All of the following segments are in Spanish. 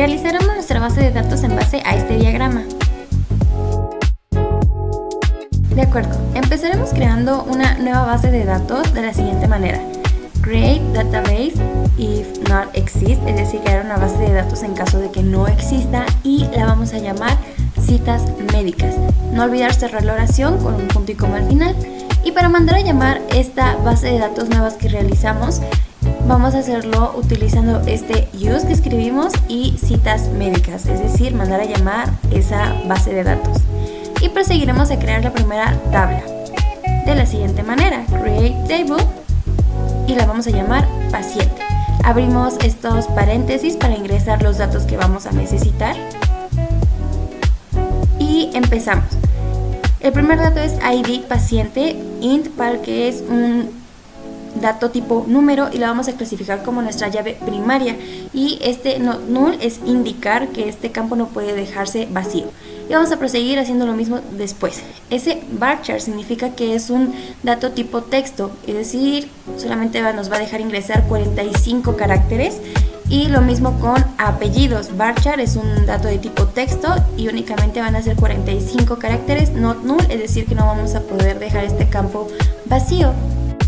Realizaremos nuestra base de datos en base a este diagrama. De acuerdo, empezaremos creando una nueva base de datos de la siguiente manera. Create database if not exist, es decir, crear una base de datos en caso de que no exista, y la vamos a llamar citas médicas. No olvidar cerrar la oración con un punto y coma al final. Y para mandar a llamar esta base de datos nuevas que realizamos, vamos a hacerlo utilizando este use que escribimos y citas médicas, es decir, mandar a llamar esa base de datos. Y proseguiremos a crear la primera tabla de la siguiente manera. Create table y la vamos a llamar paciente. Abrimos estos paréntesis para ingresar los datos que vamos a necesitar y empezamos. El primer dato es ID paciente, int, para que es un dato tipo número y la vamos a clasificar como nuestra llave primaria, y este not null es indicar que este campo no puede dejarse vacío. Y vamos a proseguir haciendo lo mismo después. Ese varchar significa que es un dato tipo texto, es decir, solamente nos va a dejar ingresar 45 caracteres. Y lo mismo con apellidos. Varchar es un dato de tipo texto y únicamente van a ser 45 caracteres, not null, es decir, que no vamos a poder dejar este campo vacío.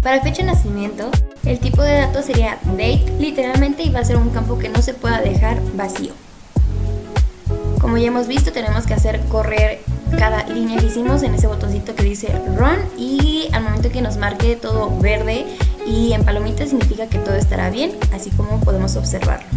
Para fecha de nacimiento, el tipo de dato sería date literalmente, y va a ser un campo que no se pueda dejar vacío. Como ya hemos visto, tenemos que hacer correr cada línea que hicimos en ese botoncito que dice run, y al momento que nos marque todo verde y en palomita significa que todo estará bien, así como podemos observarlo.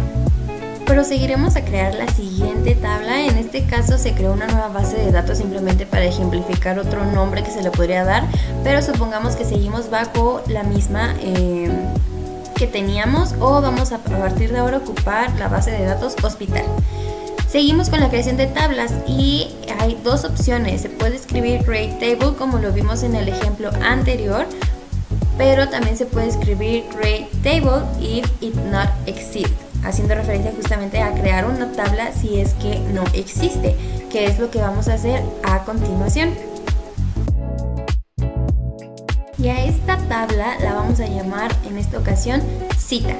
Proseguiremos a crear la siguiente tabla. En este caso se creó una nueva base de datos simplemente para ejemplificar otro nombre que se le podría dar, pero supongamos que seguimos bajo la misma que teníamos, o vamos a partir de ahora ocupar la base de datos hospital. Seguimos con la creación de tablas y hay dos opciones. Se puede escribir create table como lo vimos en el ejemplo anterior, pero también se puede escribir create table if it not exists, haciendo referencia justamente a crear una tabla si es que no existe, que es lo que vamos a hacer a continuación. Y a esta tabla la vamos a llamar en esta ocasión cita.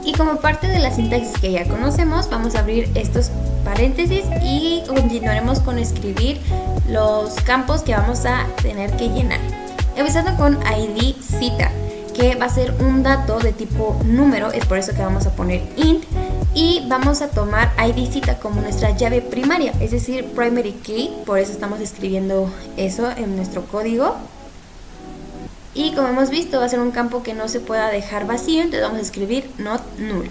Y como parte de la sintaxis que ya conocemos, vamos a abrir estos paréntesis y continuaremos con escribir los campos que vamos a tener que llenar. Empezando con ID cita, que va a ser un dato de tipo número, es por eso que vamos a poner int, y vamos a tomar ID cita como nuestra llave primaria, es decir, primary key, por eso estamos escribiendo eso en nuestro código. Y como hemos visto, va a ser un campo que no se pueda dejar vacío, entonces vamos a escribir not null.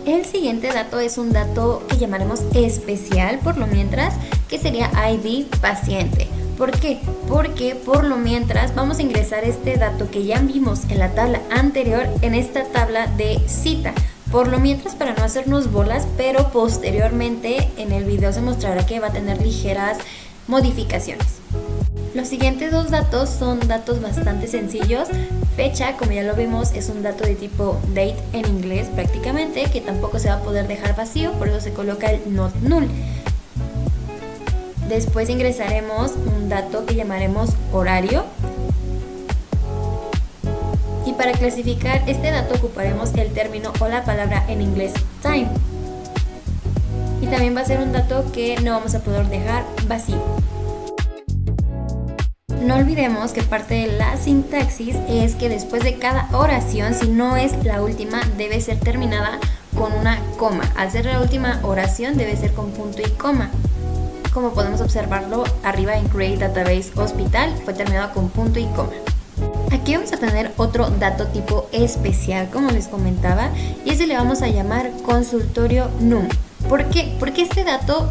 El siguiente dato es un dato que llamaremos especial por lo mientras, que sería ID paciente. ¿Por qué? Porque por lo mientras vamos a ingresar este dato que ya vimos en la tabla anterior en esta tabla de cita. Por lo mientras, para no hacernos bolas, pero posteriormente en el video se mostrará que va a tener ligeras modificaciones. Los siguientes dos datos son datos bastante sencillos. Fecha, como ya lo vimos, es un dato de tipo date en inglés prácticamente, que tampoco se va a poder dejar vacío, por eso se coloca el not null. Después ingresaremos un dato que llamaremos horario. Y para clasificar este dato ocuparemos el término o la palabra en inglés time. Y también va a ser un dato que no vamos a poder dejar vacío. No olvidemos que parte de la sintaxis es que después de cada oración, si no es la última, debe ser terminada con una coma. Al ser la última oración debe ser con punto y coma. Como podemos observarlo arriba en Create Database Hospital, fue terminado con punto y coma. Aquí vamos a tener otro dato tipo especial, como les comentaba, y ese le vamos a llamar consultorio num. ¿Por qué? Porque este dato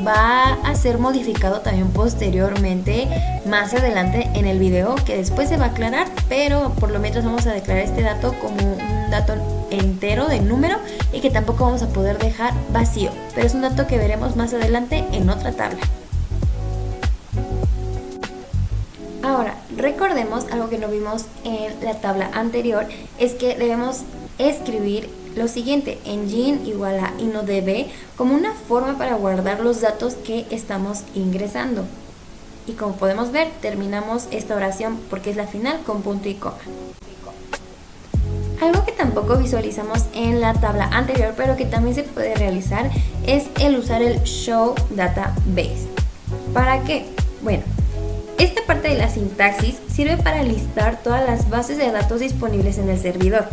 va a ser modificado también posteriormente, más adelante en el video, que después se va a aclarar, pero por lo menos vamos a declarar este dato como un dato entero de número y que tampoco vamos a poder dejar vacío, pero es un dato que veremos más adelante en otra tabla. Ahora, recordemos algo que no vimos en la tabla anterior, es que debemos escribir lo siguiente: engine igual a InnoDB como una forma para guardar los datos que estamos ingresando. Y como podemos ver, terminamos esta oración porque es la final con punto y coma. Algo que tampoco visualizamos en la tabla anterior, pero que también se puede realizar, es el usar el Show Database. ¿Para qué? Bueno, esta parte de la sintaxis sirve para listar todas las bases de datos disponibles en el servidor.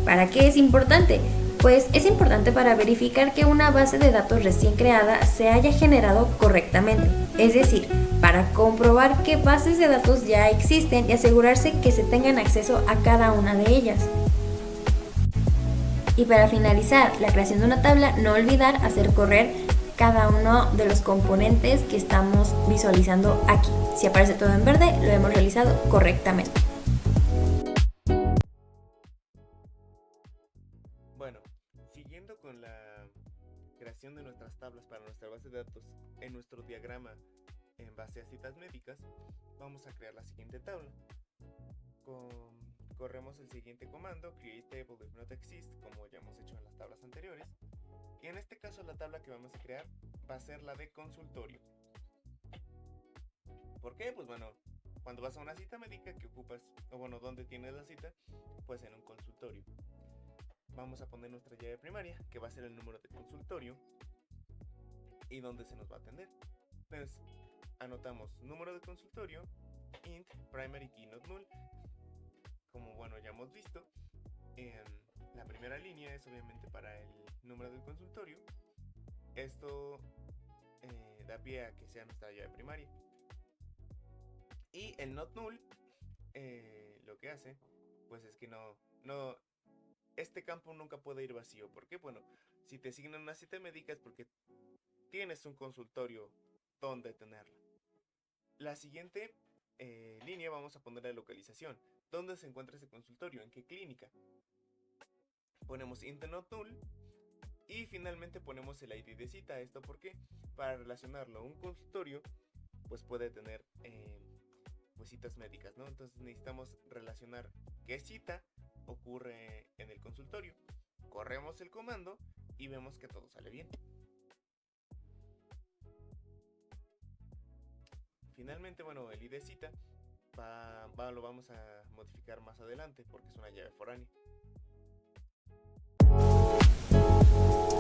¿Para qué es importante? Pues es importante para verificar que una base de datos recién creada se haya generado correctamente, es decir, para comprobar qué bases de datos ya existen y asegurarse que se tengan acceso a cada una de ellas. Y para finalizar la creación de una tabla, no olvidar hacer correr cada uno de los componentes que estamos visualizando aquí. Si aparece todo en verde, lo hemos realizado correctamente. Bueno, siguiendo con la creación de nuestras tablas para nuestra base de datos en nuestro diagrama en base a citas médicas, vamos a crear la siguiente tabla. Corremos el siguiente comando, create table if not exist, como ya hemos hecho en las tablas anteriores. Y en este caso la tabla que vamos a crear va a ser la de consultorio. ¿Por qué? Pues bueno, cuando vas a una cita médica que ocupas, o bueno, donde tienes la cita, pues en un consultorio. Vamos a poner nuestra llave primaria, que va a ser el número de consultorio y donde se nos va a atender. Entonces, anotamos número de consultorio, int primary key not null. Como bueno, ya hemos visto, la primera línea es obviamente para el número del consultorio. Esto da pie a que sea nuestra llave primaria. Y el not null lo que hace pues es que este campo nunca puede ir vacío. ¿Por qué? Bueno, si te asignan una cita médica es porque tienes un consultorio donde tenerla. La siguiente línea vamos a poner la localización. ¿Dónde se encuentra ese consultorio? ¿En qué clínica? Ponemos int not null y finalmente ponemos el ID de cita. ¿Esto por qué? Para relacionarlo a un consultorio, pues puede tener pues citas médicas, ¿no? Entonces necesitamos relacionar qué cita ocurre en el consultorio. Corremos el comando y vemos que todo sale bien. Finalmente, bueno, el ID cita lo vamos a modificar más adelante porque es una llave foránea.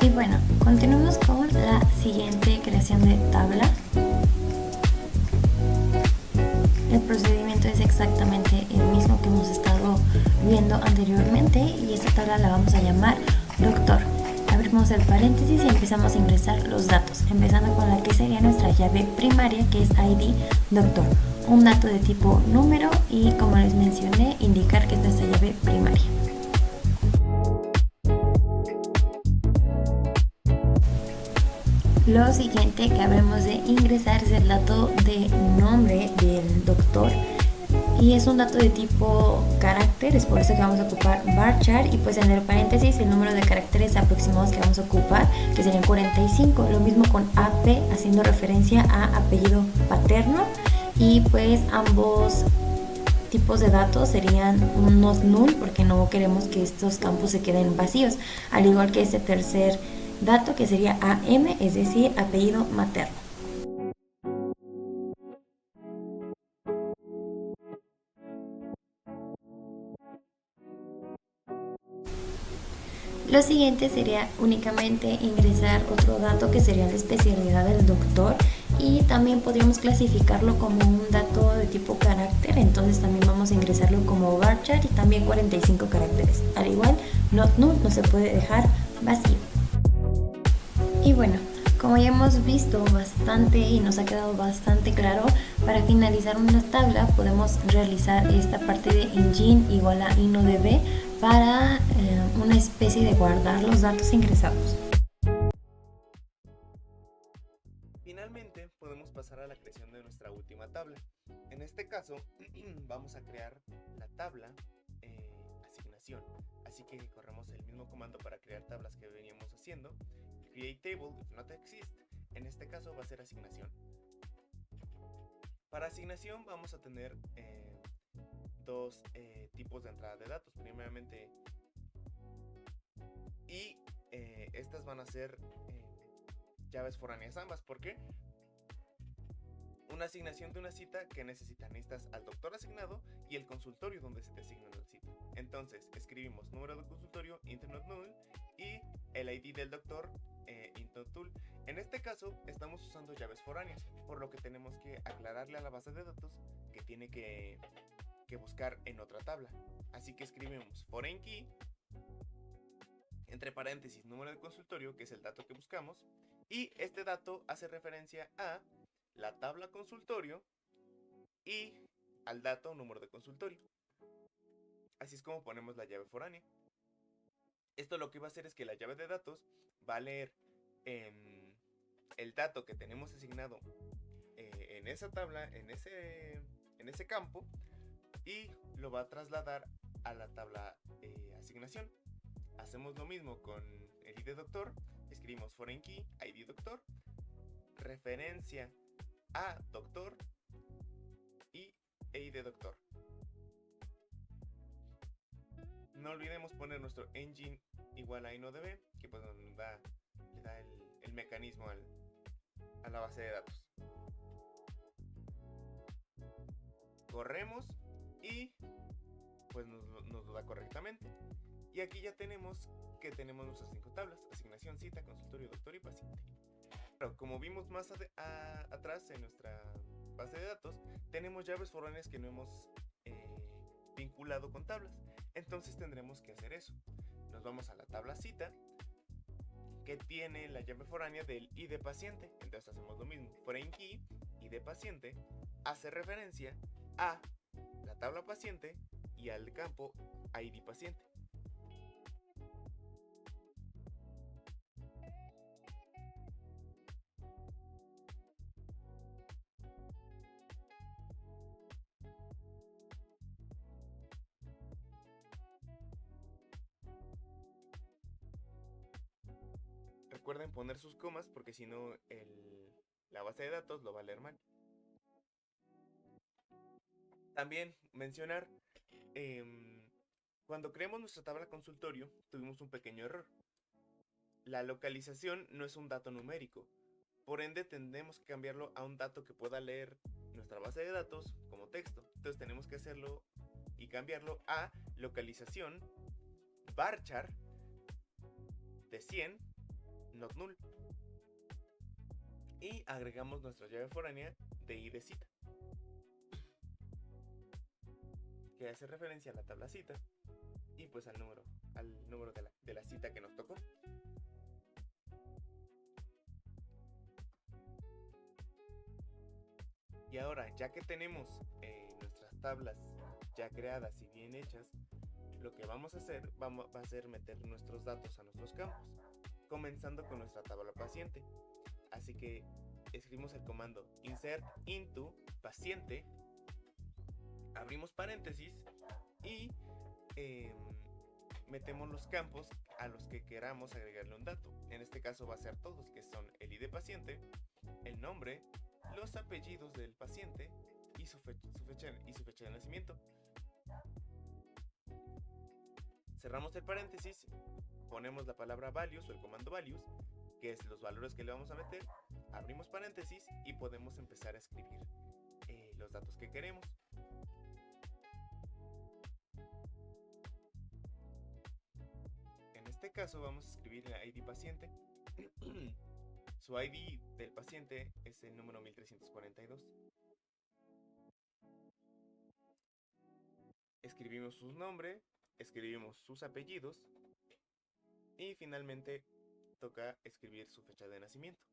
Y bueno, continuamos con la siguiente creación de tabla. El procedimiento es exactamente el mismo que hemos estado viendo anteriormente y esta tabla la vamos a llamar doctor. Abrimos el paréntesis y empezamos a ingresar los datos, empezando con la que sería nuestra llave primaria, que es ID doctor, un dato de tipo número y, como les mencioné, indicar que es nuestra llave primaria. Lo siguiente que habremos de ingresar es el dato de nombre del doctor y es un dato de tipo carácter, es por eso que vamos a ocupar varchar y pues en el paréntesis el número de caracteres aproximados que vamos a ocupar, que serían 45, lo mismo con AP haciendo referencia a apellido paterno y pues ambos tipos de datos serían un not null porque no queremos que estos campos se queden vacíos, al igual que este tercer dato que sería AM, es decir, apellido materno. Lo siguiente sería únicamente ingresar otro dato que sería la especialidad del doctor y también podríamos clasificarlo como un dato de tipo carácter, entonces también vamos a ingresarlo como varchar y también 45 caracteres. Al igual, not null no se puede dejar vacío. Y bueno, como ya hemos visto bastante y nos ha quedado bastante claro, para finalizar una tabla podemos realizar esta parte de engine igual a InnoDB para una especie de guardar los datos ingresados. Finalmente podemos pasar a la creación de nuestra última tabla. En este caso vamos a crear la tabla asignación. Así que corremos el mismo comando para crear tablas que veníamos haciendo. Create table if not exist. En este caso va a ser asignación. Para asignación vamos a tener dos tipos de entrada de datos. Primeramente, y estas van a ser llaves foráneas ambas. ¿Por qué? una asignación de una cita que necesitas al doctor asignado y el consultorio donde se te asigna la cita. Entonces escribimos número de consultorio int not null y el ID del doctor int not null. En este caso estamos usando llaves foráneas, por lo que tenemos que aclararle a la base de datos que tiene que buscar en otra tabla. Así que escribimos foreign key entre paréntesis número de consultorio, que es el dato que buscamos, y este dato hace referencia a la tabla consultorio y al dato número de consultorio. Así es como ponemos la llave foránea. Esto lo que va a hacer es que la llave de datos va a leer el dato que tenemos asignado en esa tabla, en ese campo, y lo va a trasladar a la tabla asignación. Hacemos lo mismo con el ID doctor, escribimos foreign key, ID doctor, referencia a doctor y ID doctor. No olvidemos poner nuestro engine igual a InnoDB, que pues nos le da el mecanismo a la base de datos. Corremos y pues nos lo da correctamente. Y aquí ya tenemos que tenemos nuestras 5 tablas: asignación, cita, consultorio, doctor y paciente. Pero como vimos más atrás en nuestra base de datos, tenemos llaves foráneas que no hemos vinculado con tablas. Entonces tendremos que hacer eso. Nos vamos a la tabla cita, que tiene la llave foránea del ID paciente. Entonces hacemos lo mismo. Foreign key, ID paciente, hace referencia a la tabla paciente y al campo ID paciente. Recuerden poner sus comas porque si no la base de datos lo va a leer mal. También mencionar, cuando creamos nuestra tabla consultorio tuvimos un pequeño error. La localización no es un dato numérico, por ende tendremos que cambiarlo a un dato que pueda leer nuestra base de datos como texto. Entonces tenemos que hacerlo y cambiarlo a localización varchar de 100 not null, y agregamos nuestra llave foránea de ID cita, que hace referencia a la tabla cita y pues al número de la cita que nos tocó. Y ahora, ya que tenemos nuestras tablas ya creadas y bien hechas, lo que vamos a hacer va a ser meter nuestros datos a nuestros campos, comenzando con nuestra tabla paciente. Así que escribimos el comando insert into paciente, abrimos paréntesis y metemos los campos a los que queramos agregarle un dato. En este caso va a ser todos, que son el ID paciente, el nombre, los apellidos del paciente y su fecha de nacimiento. Cerramos el paréntesis, ponemos la palabra values o el comando values, que es los valores que le vamos a meter, abrimos paréntesis y podemos empezar a escribir los datos que queremos. En este caso vamos a escribir el ID paciente. Su ID del paciente es el número 1342. Escribimos su nombre, escribimos sus apellidos y finalmente toca escribir su fecha de nacimiento.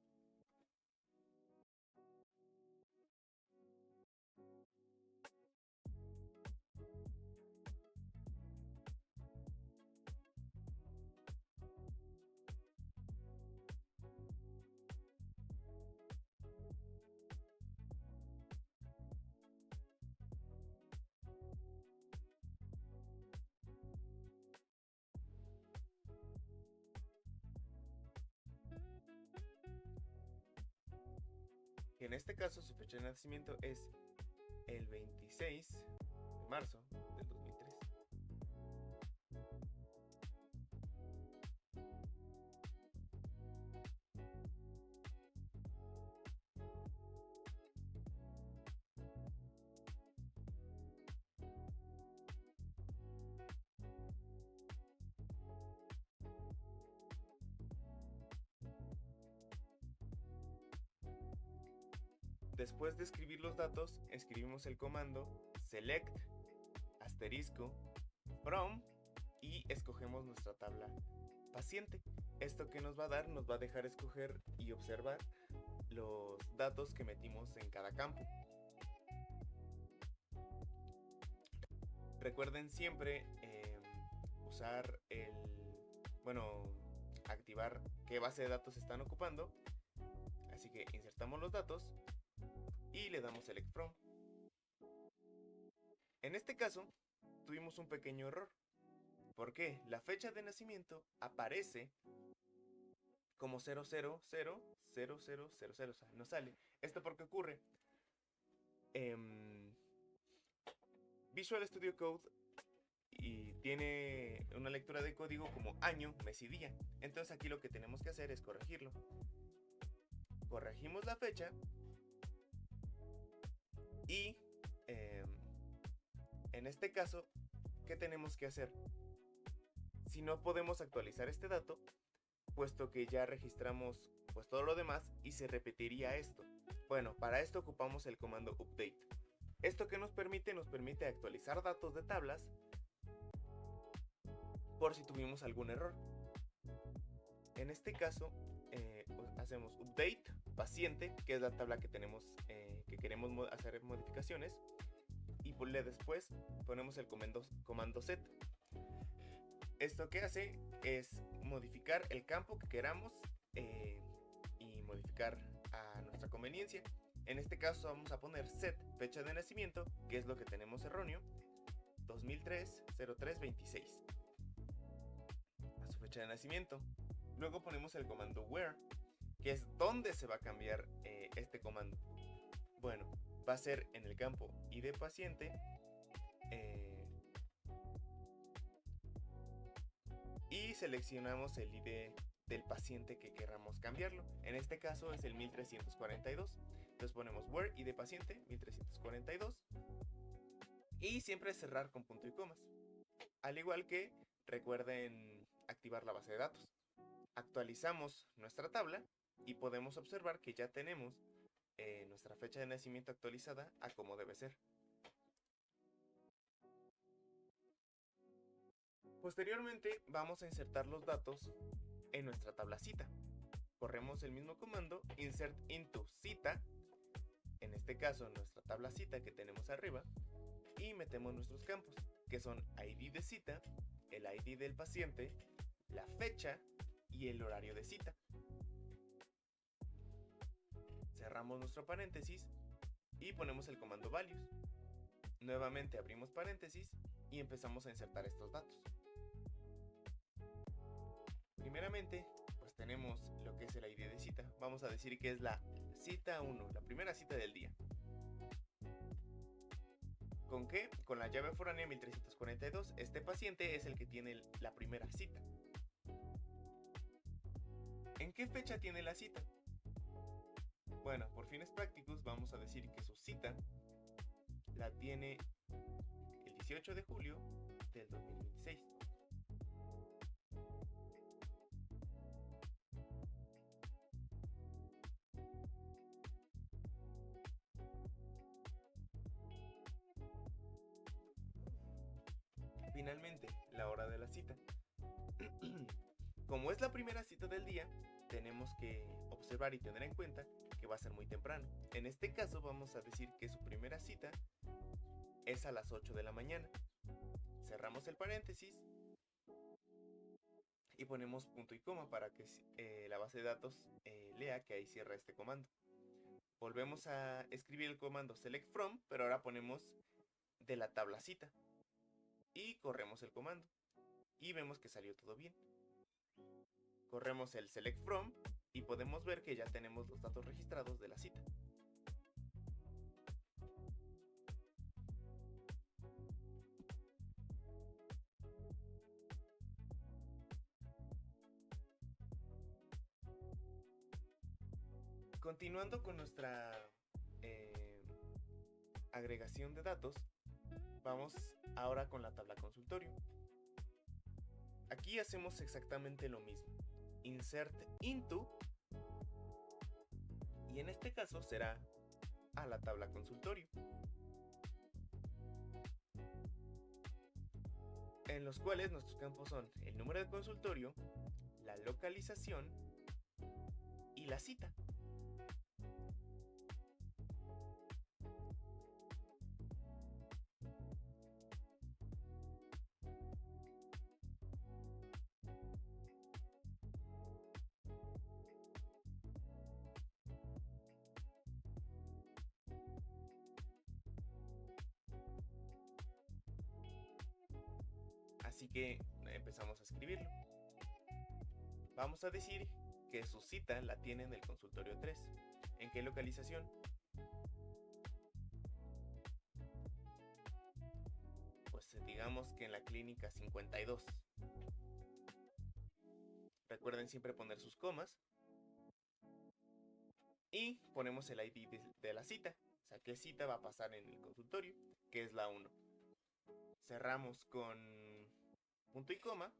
En este caso su fecha de nacimiento es el 26 de marzo del 2003. Después de escribir los datos, escribimos el comando select asterisco from y escogemos nuestra tabla paciente. Esto que nos va a dar, nos va a dejar escoger y observar los datos que metimos en cada campo. Recuerden siempre usar activar qué base de datos están ocupando. Así que insertamos los datos y le damos select from. En este caso, tuvimos un pequeño error. ¿Por qué? La fecha de nacimiento aparece como 0000000, o sea, no sale. ¿Esto por qué ocurre? Visual Studio Code y tiene una lectura de código como año, mes y día. Entonces aquí lo que tenemos que hacer es corregirlo. Corregimos la fecha y en este caso, ¿qué tenemos que hacer? Si no podemos actualizar este dato, puesto que ya registramos pues todo lo demás y se repetiría esto. Bueno, para esto ocupamos el comando update. ¿Esto que nos permite? Nos permite actualizar datos de tablas por si tuvimos algún error. En este caso, hacemos update paciente, que es la tabla que tenemos, que queremos hacer modificaciones, y después ponemos el comando set. Esto que hace es modificar el campo que queramos y modificar a nuestra conveniencia. En este caso vamos a poner set fecha de nacimiento, que es lo que tenemos erróneo, 2003-03-26 a su fecha de nacimiento. Luego ponemos el comando where, que es donde se va a cambiar este comando. Bueno, va a ser en el campo ID paciente y seleccionamos el ID del paciente que queramos cambiarlo. En este caso es el 1342. Entonces ponemos where ID paciente 1342 y siempre cerrar con punto y comas. Al igual que recuerden activar la base de datos. Actualizamos nuestra tabla y podemos observar que ya tenemos nuestra fecha de nacimiento actualizada a como debe ser. Posteriormente vamos a insertar los datos en nuestra tabla cita. Corremos el mismo comando insert into cita, en este caso nuestra tabla cita que tenemos arriba, y metemos nuestros campos, que son ID de cita, el ID del paciente, la fecha y el horario de cita. Cerramos nuestro paréntesis y ponemos el comando values. Nuevamente abrimos paréntesis y empezamos a insertar estos datos. Primeramente, pues tenemos lo que es el ID de cita. Vamos a decir que es la cita 1, la primera cita del día. ¿Con qué? Con la llave foránea 1342. Este paciente es el que tiene la primera cita. ¿En qué fecha tiene la cita? Bueno, por fines prácticos vamos a decir que su cita la tiene el 18 de julio del 2026. Finalmente, la hora de la cita. Como es la primera cita del día, tenemos que observar y tener en cuenta que va a ser muy temprano. En este caso vamos a decir que su primera cita es a las 8 de la mañana. Cerramos el paréntesis y ponemos punto y coma para que la base de datos lea que ahí cierra este comando. Volvemos a escribir el comando select from, pero ahora ponemos de la tabla cita. Y corremos el comando. Y vemos que salió todo bien. Corremos el select from y podemos ver que ya tenemos los datos registrados de la cita. Continuando con nuestra agregación de datos, vamos ahora con la tabla consultorio. Aquí hacemos exactamente lo mismo. Insert into, y en este caso será a la tabla consultorio, en los cuales nuestros campos son el número de consultorio, la localización y la cita. Así que empezamos a escribirlo. Vamos a decir que su cita la tiene en el consultorio 3. ¿En qué localización? Pues digamos que en la clínica 52. Recuerden siempre poner sus comas. Y ponemos el ID de la cita. O sea, qué cita va a pasar en el consultorio, que es la 1. Cerramos con punto y coma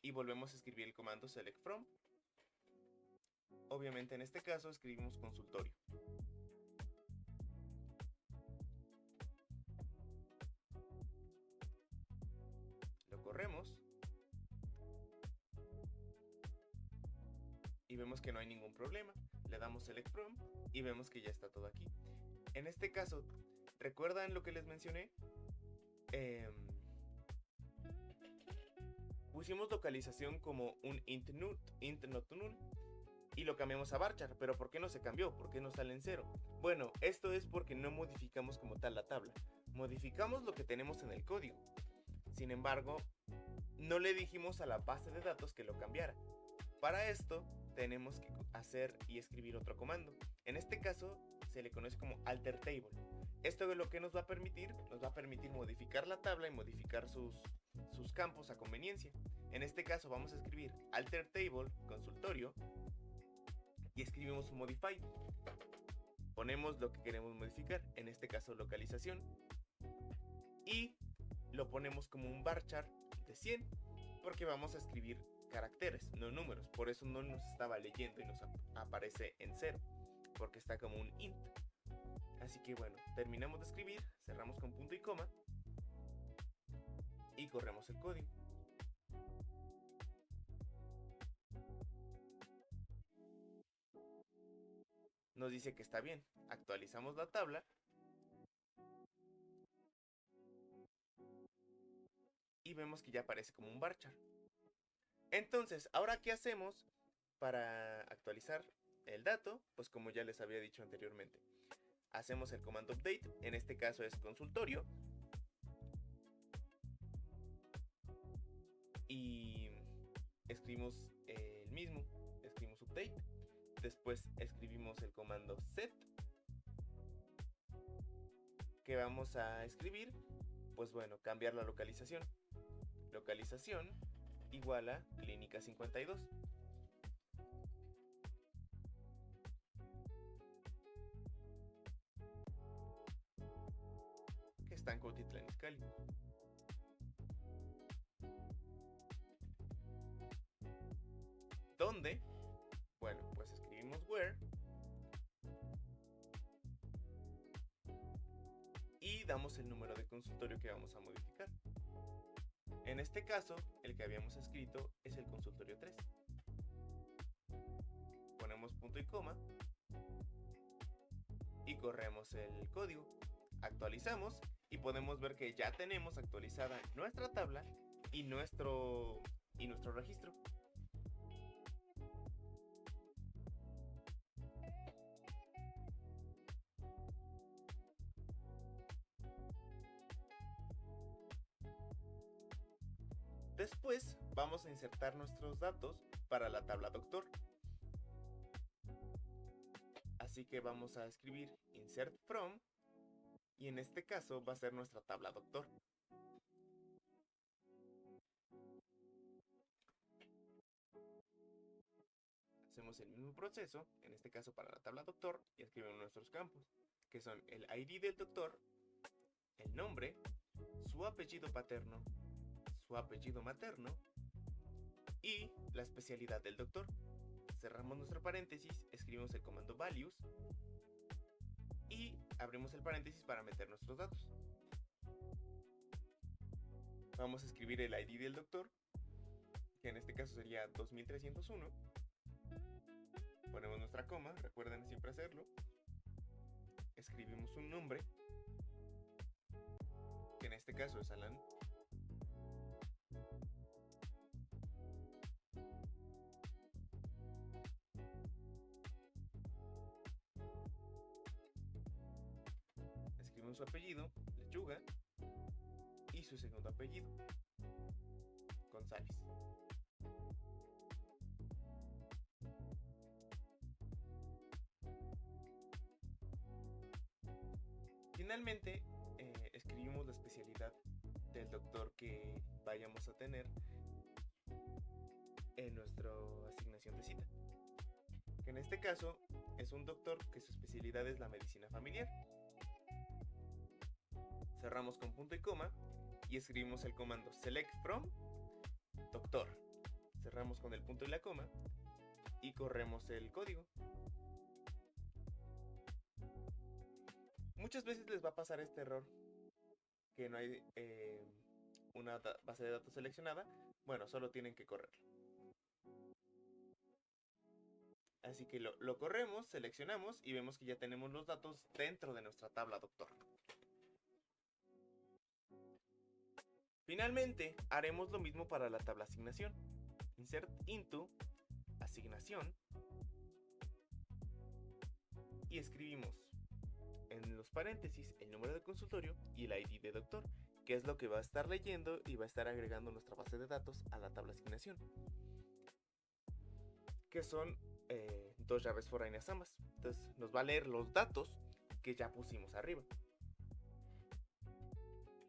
y volvemos a escribir el comando select from. Obviamente en este caso escribimos consultorio. Lo corremos y vemos que no hay ningún problema. Le damos select from y vemos que ya está todo aquí. En este caso, ¿recuerdan lo que les mencioné? Pusimos localización como un int not null y lo cambiamos a varchar. Pero ¿por qué no se cambió? ¿Por qué no sale en 0? Bueno, esto es porque no modificamos como tal la tabla. Modificamos lo que tenemos en el código. Sin embargo, no le dijimos a la base de datos que lo cambiara. Para esto tenemos que hacer y escribir otro comando. En este caso se le conoce como alter table. Esto es lo que nos va a permitir modificar la tabla y modificar sus campos a conveniencia. En este caso vamos a escribir alter table consultorio y escribimos un modify. Ponemos lo que queremos modificar, en este caso localización, y lo ponemos como un varchar de 100 porque vamos a escribir caracteres, no números. Por eso no nos estaba leyendo y nos aparece en 0 porque está como un int. Así que bueno, terminamos de escribir, cerramos con punto y coma y corremos el código. Nos dice que está bien. Actualizamos la tabla y vemos que ya aparece como un varchar. Entonces, ¿ahora qué hacemos para actualizar el dato? Pues como ya les había dicho anteriormente, hacemos el comando update, en este caso es consultorio, y escribimos el mismo, escribimos update, después escribimos el comando set, que vamos a escribir, pues bueno, cambiar la localización. Localización igual a clínica 52. Que está en Cuautitlán Izcalli. ¿Dónde? Bueno, pues escribimos where y damos el número de consultorio que vamos a modificar. En este caso, el que habíamos escrito es el consultorio 3. Ponemos punto y coma y corremos el código. Actualizamos y podemos ver que ya tenemos actualizada nuestra tabla y nuestro registro. Después vamos a insertar nuestros datos para la tabla doctor. Así que vamos a escribir insert from y en este caso va a ser nuestra tabla doctor. Hacemos el mismo proceso, en este caso para la tabla doctor, y escribimos nuestros campos, que son el ID del doctor, el nombre, su apellido paterno, su apellido materno y la especialidad del doctor. Cerramos nuestro paréntesis, escribimos el comando values y abrimos el paréntesis para meter nuestros datos. Vamos a escribir el ID del doctor, que en este caso sería 2301. Ponemos nuestra coma, recuerden siempre hacerlo. Escribimos un nombre, que en este caso es Alan. Escribimos su apellido, Lechuga, y su segundo apellido, González. Finalmente, escribimos la especialidad del doctor que vayamos a tener en nuestra asignación de cita. Que en este caso es un doctor que su especialidad es la medicina familiar. Cerramos con punto y coma y escribimos el comando select from doctor. Cerramos con el punto y la coma y corremos el código. Muchas veces les va a pasar este error, que no hay una base de datos seleccionada. Bueno, solo tienen que correrlo. Así que lo corremos, seleccionamos y vemos que ya tenemos los datos dentro de nuestra tabla doctor. Finalmente, haremos lo mismo para la tabla asignación. Insert into, asignación, y escribimos en los paréntesis el número de consultorio y el ID de doctor, que es lo que va a estar leyendo y va a estar agregando nuestra base de datos a la tabla asignación, que son dos llaves foráneas ambas. Entonces nos va a leer los datos que ya pusimos arriba.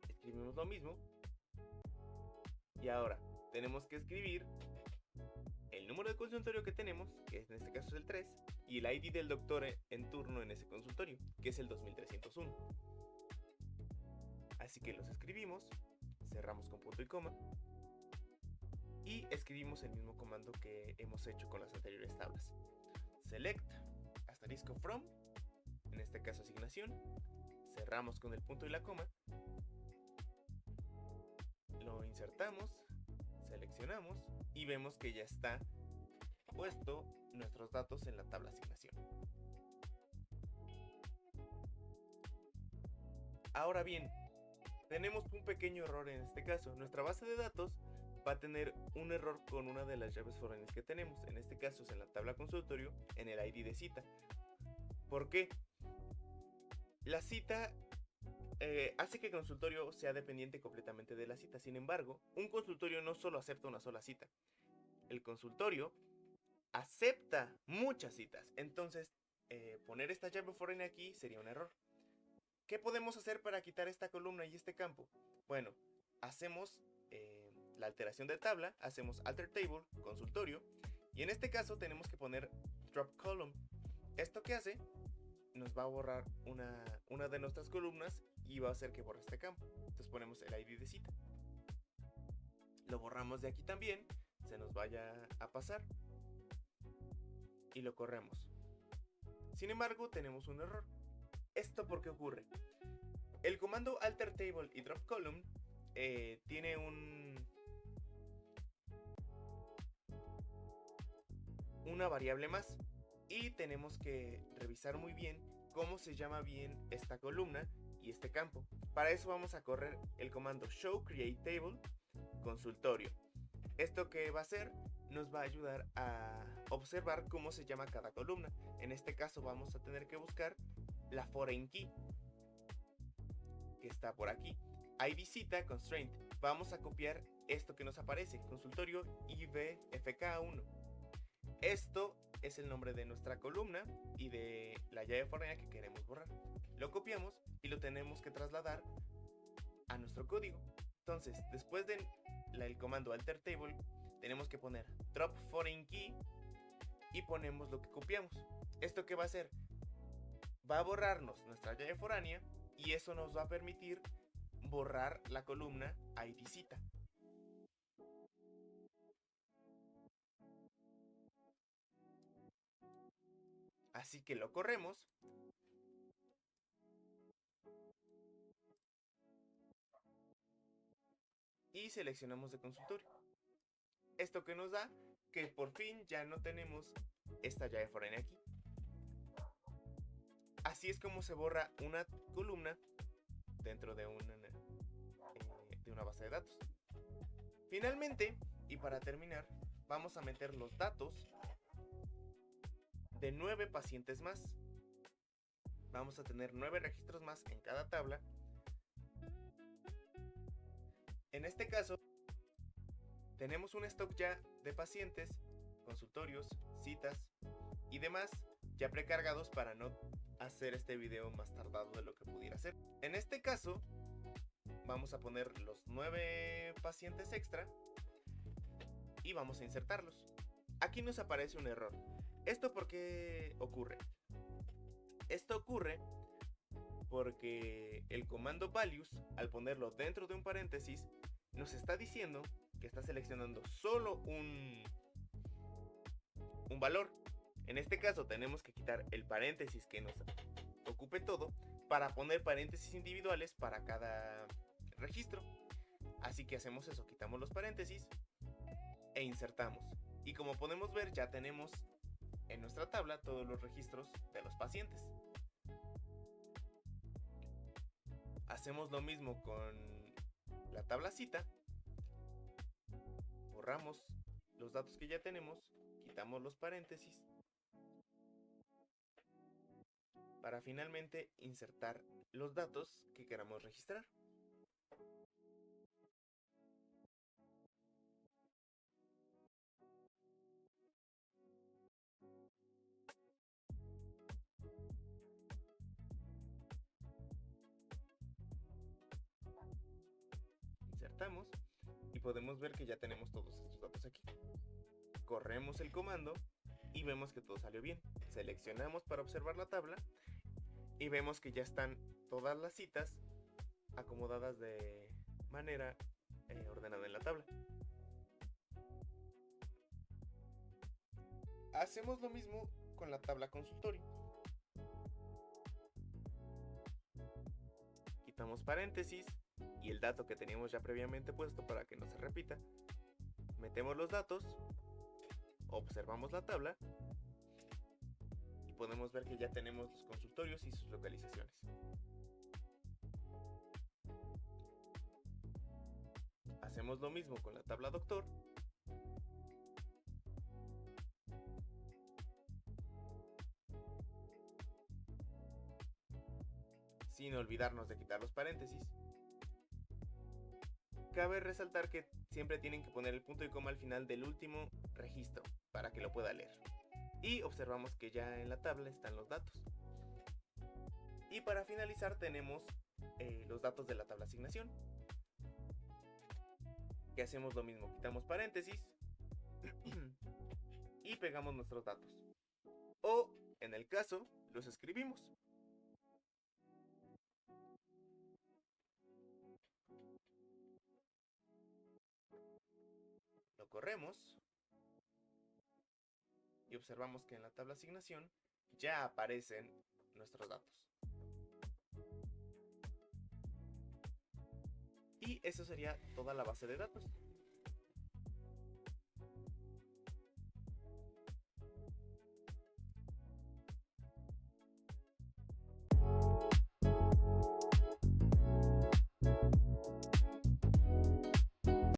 Escribimos lo mismo y ahora tenemos que escribir el número de consultorio que tenemos, que en este caso es el 3, y el ID del doctor en turno en ese consultorio, que es el 2301. Así que los escribimos, cerramos con punto y coma y escribimos el mismo comando que hemos hecho con las anteriores tablas. Select asterisco from, en este caso asignación, cerramos con el punto y la coma, lo insertamos, seleccionamos y vemos que ya está puesto nuestros datos en la tabla asignación. Ahora bien, tenemos un pequeño error en este caso. Nuestra base de datos va a tener un error con una de las llaves foráneas que tenemos. En este caso es en la tabla consultorio, en el ID de cita. ¿Por qué? La cita hace que el consultorio sea dependiente completamente de la cita. Sin embargo, un consultorio no solo acepta una sola cita. El consultorio acepta muchas citas. Entonces, poner esta llave foránea aquí sería un error. ¿Qué podemos hacer para quitar esta columna y este campo? Bueno, hacemos la alteración de tabla, hacemos alter table, consultorio, y en este caso tenemos que poner drop column. ¿Esto qué hace? Nos va a borrar una de nuestras columnas y va a hacer que borre este campo. Entonces ponemos el ID de cita. Lo borramos de aquí también, se nos vaya a pasar y lo corremos. Sin embargo, tenemos un error. ¿Esto por qué ocurre? El comando alter table y drop column tiene una variable más y tenemos que revisar muy bien cómo se llama bien esta columna y este campo. Para eso vamos a correr el comando show create table consultorio. Esto que va a hacer nos va a ayudar a observar cómo se llama cada columna. En este caso vamos a tener que buscar la foreign key que está por aquí. ID cita constraint. Vamos a copiar esto que nos aparece, consultorio IVFK1. Esto es el nombre de nuestra columna y de la llave foránea que queremos borrar. Lo copiamos y lo tenemos que trasladar a nuestro código. Entonces, después del comando alter table, tenemos que poner drop foreign key y ponemos lo que copiamos. ¿Esto qué va a hacer? Va a borrarnos nuestra llave foránea y eso nos va a permitir borrar la columna ID cita. Así que lo corremos y seleccionamos de consultorio. Esto que nos da que por fin ya no tenemos esta llave foránea aquí. Así es como se borra una columna dentro de una base de datos. Finalmente, y para terminar, vamos a meter los datos de 9 pacientes más. Vamos a tener 9 registros más en cada tabla. En este caso, tenemos un stock ya de pacientes, consultorios, citas y demás ya precargados para no hacer este video más tardado de lo que pudiera ser. En este caso, vamos a poner los 9 pacientes extra y vamos a insertarlos. Aquí nos aparece un error. ¿Esto por qué ocurre? Esto ocurre porque el comando values, al ponerlo dentro de un paréntesis, nos está diciendo que está seleccionando solo un valor. En este caso tenemos que quitar el paréntesis que nos ocupe todo para poner paréntesis individuales para cada registro. Así que hacemos eso, quitamos los paréntesis e insertamos. Y como podemos ver, ya tenemos en nuestra tabla todos los registros de los pacientes. Hacemos lo mismo con la tabla cita. Borramos los datos que ya tenemos, quitamos los paréntesis para finalmente insertar los datos que queramos registrar. Insertamos y podemos ver que ya tenemos todos estos datos aquí. Corremos el comando y vemos que todo salió bien. Seleccionamos para observar la tabla y vemos que ya están todas las citas acomodadas de manera ordenada en la tabla. Hacemos lo mismo con la tabla consultorio. Quitamos paréntesis y el dato que teníamos ya previamente puesto para que no se repita. Metemos los datos, observamos la tabla y podemos ver que ya tenemos los consultorios y sus localizaciones. Hacemos lo mismo con la tabla doctor. Sin olvidarnos de quitar los paréntesis. Cabe resaltar que siempre tienen que poner el punto y coma al final del último registro para que lo pueda leer. Y observamos que ya en la tabla están los datos. Y para finalizar tenemos los datos de la tabla asignación. Que hacemos lo mismo, quitamos paréntesis y pegamos nuestros datos. O, en el caso, los escribimos. Lo corremos y observamos que en la tabla asignación ya aparecen nuestros datos. Y eso sería toda la base de datos.